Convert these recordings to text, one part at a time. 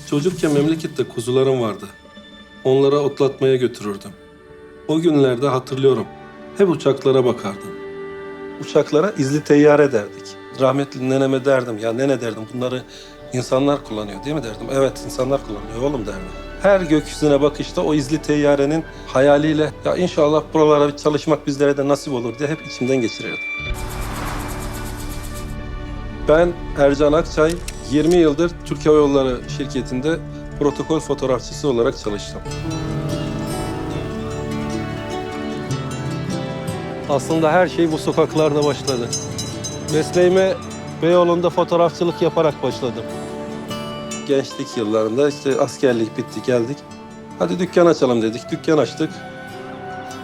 Çocukken memlekette kuzularım vardı. Onlara otlatmaya götürürdüm. O günlerde hatırlıyorum. Hep uçaklara bakardım. Uçaklara izli teyyare derdik. Rahmetli neneme derdim. Ya nene derdim, bunları insanlar kullanıyor değil mi derdim. Evet, insanlar kullanıyor oğlum derdim. Her gökyüzüne bakışta o izli teyyarenin hayaliyle ya inşallah buralara bir çalışmak bizlere de nasip olur diye hep içimden geçirirdim. Ben Ercan Akçay, 20 yıldır Türk Hava Yolları şirketinde protokol fotoğrafçısı olarak çalıştım. Aslında her şey bu sokaklarda başladı. Mesleğime Beyoğlu'nda fotoğrafçılık yaparak başladım. Gençlik yıllarında işte askerlik bitti, geldik. Hadi dükkan açalım dedik, dükkan açtık.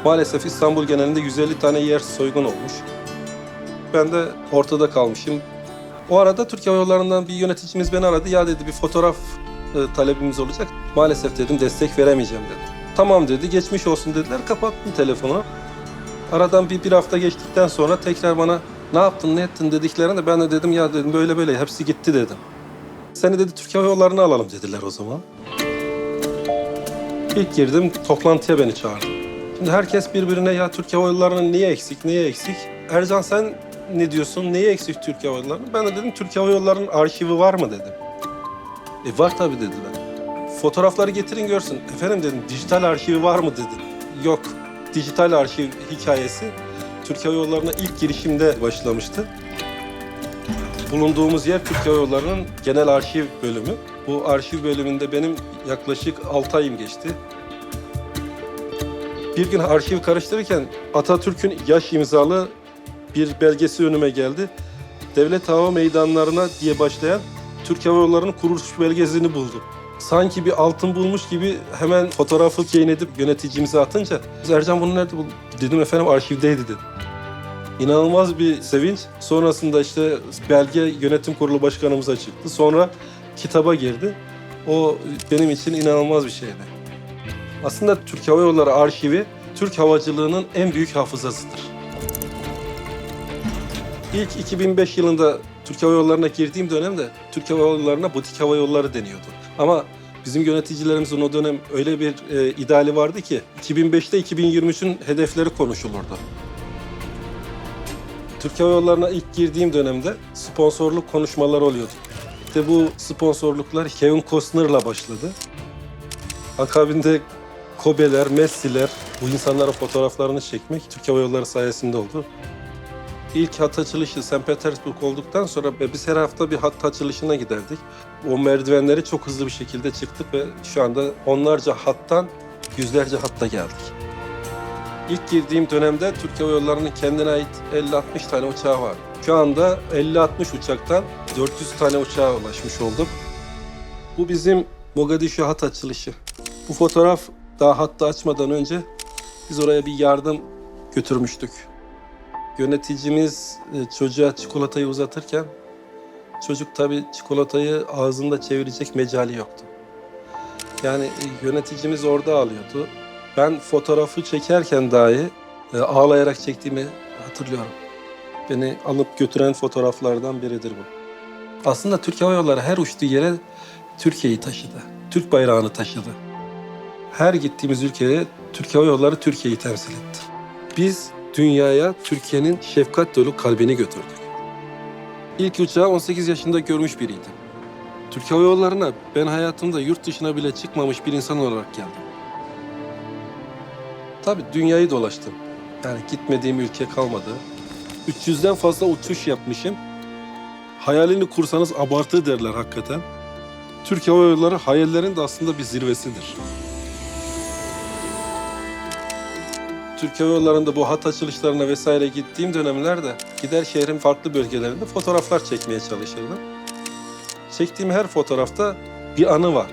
Maalesef İstanbul genelinde 150 tane yer soygun olmuş. Ben de ortada kalmışım. O arada Türk Hava Yolları'ndan bir yöneticimiz beni aradı. Ya dedi bir fotoğraf talebimiz olacak. Maalesef dedim destek veremeyeceğim dedi. Tamam dedi, geçmiş olsun dediler. Kapattım telefonu. Aradan bir hafta geçtikten sonra tekrar bana ne yaptın, ne ettin dediklerinde ben de dedim ya dedim böyle böyle hepsi gitti dedim. Seni dedi Türk Hava Yolları'na alalım dediler o zaman. İlk girdim toplantıya beni çağırdı. Şimdi herkes birbirine ya Türk Hava Yolları'nın niye eksik, niye eksik? Ercan sen ne diyorsun, neyi eksik Türk Hava Yolları'nın? Ben de dedim Türk Hava Yolları'nın arşivi var mı dedim. Var tabii dediler. Fotoğrafları getirin görsün. Efendim dedim dijital arşivi var mı dedim. Yok. Dijital arşiv hikayesi Türk Hava Yolları'na ilk girişimde başlamıştı. Bulunduğumuz yer Türk Hava Yolları'nın genel arşiv bölümü. Bu arşiv bölümünde benim yaklaşık 6 ayım geçti. Bir gün arşiv karıştırırken Atatürk'ün yaş imzalı bir belgesi önüme geldi. Devlet Hava Meydanlarına diye başlayan Türk Hava Yolları'nın kuruluş belgesini buldum. Sanki bir altın bulmuş gibi hemen fotoğrafı edip yöneticimize atınca Ercan bunu nerede buldun? Dedim efendim arşivdeydi dedim. İnanılmaz bir sevinç. Sonrasında işte belge yönetim kurulu başkanımıza çıktı. Sonra kitaba girdi. O benim için inanılmaz bir şeydi. Aslında Türk Hava Yolları arşivi Türk havacılığının en büyük hafızasıdır. İlk 2005 yılında Türk Hava Yolları'na girdiğim dönemde Türk Hava Yolları'na butik hava yolları deniyordu. Ama bizim yöneticilerimizin o dönem öyle bir ideali vardı ki 2005'te 2023'ün hedefleri konuşulurdu. Türk Hava Yolları'na ilk girdiğim dönemde sponsorluk konuşmaları oluyordu. İşte bu sponsorluklar Kevin Costner'la başladı. Akabinde Kobe'ler, Messi'ler, bu insanların fotoğraflarını çekmek Türk Hava Yolları sayesinde oldu. İlk hat açılışı St. Petersburg olduktan sonra biz her hafta bir hat açılışına giderdik. O merdivenleri çok hızlı bir şekilde çıktık ve şu anda onlarca hattan yüzlerce hatta geldik. İlk girdiğim dönemde Türk Hava Yolları'nın kendine ait 50-60 tane uçağı var. Şu anda 50-60 uçaktan 400 tane uçağa ulaşmış olduk. Bu bizim Mogadishu hat açılışı. Bu fotoğraf daha hattı açmadan önce biz oraya bir yardım götürmüştük. Yöneticimiz çocuğa çikolatayı uzatırken çocuk tabii çikolatayı ağzında çevirecek mecali yoktu. Yani yöneticimiz orada ağlıyordu. Ben fotoğrafı çekerken dahi ağlayarak çektiğimi hatırlıyorum. Beni alıp götüren fotoğraflardan biridir bu. Aslında Türk Hava Yolları her uçtuğu yere Türkiye'yi taşıdı. Türk bayrağını taşıdı. Her gittiğimiz ülkeye Türk Hava Yolları Türkiye'yi temsil etti. Biz dünyaya Türkiye'nin şefkat dolu kalbini götürdük. İlk uçağı 18 yaşında görmüş biriydim. Türk Hava Yolları'na ben hayatımda yurt dışına bile çıkmamış bir insan olarak geldim. Tabii dünyayı dolaştım. Yani gitmediğim ülke kalmadı. 300'den fazla uçuş yapmışım. Hayalini kursanız abartı derler hakikaten. Türk Hava Yolları hayallerin de aslında bir zirvesidir. Türk Hava Yolları'nda bu hat açılışlarına vesaire gittiğim dönemlerde gider şehrin farklı bölgelerinde fotoğraflar çekmeye çalışırdım. Çektiğim her fotoğrafta bir anı var.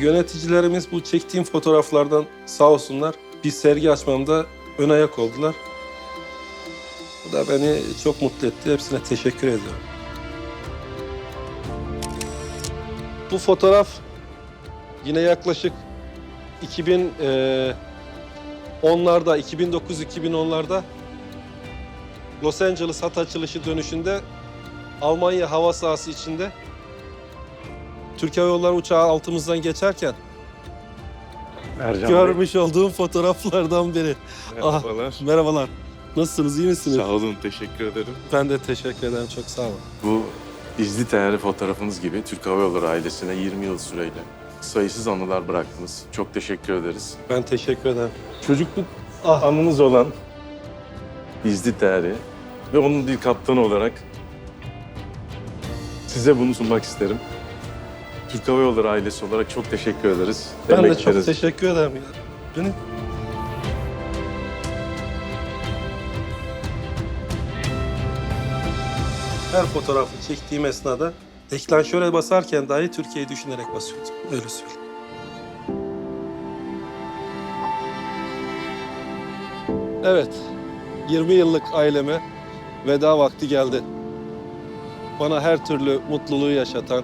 Yöneticilerimiz bu çektiğim fotoğraflardan sağ olsunlar bir sergi açmamda ön ayak oldular. Bu da beni çok mutlu etti. Hepsine teşekkür ediyorum. Bu fotoğraf yine yaklaşık 2010'larda, 2009-2010'larda Los Angeles hat açılışı dönüşünde Almanya hava sahası içinde Türk Hava Yolları uçağı altımızdan geçerken Ercan görmüş olduğum fotoğraflardan biri. merhabalar. Merhabalar. Nasılsınız, iyi misiniz? Sağ olun, teşekkür ederim. Ben de teşekkür ederim, çok sağ olun. Bu izli değerli fotoğrafınız gibi Türk Hava Yolları ailesine 20 yıl süreyle sayısız anılar bıraktınız. Çok teşekkür ederiz. Ben teşekkür ederim. Çocukluk anınız olan izli değeri ve onun bir kaptanı olarak size bunu sunmak isterim. Türk Hava Yolları ailesi olarak çok teşekkür ederiz. Ben de Emekleriniz- çok teşekkür ederim. Benim... Her fotoğrafı çektiğim esnada deklanşöre basarken dahi Türkiye'yi düşünerek basıyordum. Öyle söyleyeyim. Evet, 20 yıllık aileme veda vakti geldi. Bana her türlü mutluluğu yaşatan,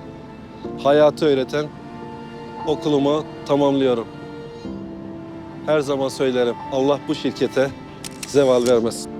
hayatı öğreten okulumu tamamlıyorum. Her zaman söylerim, Allah bu şirkete zeval vermesin.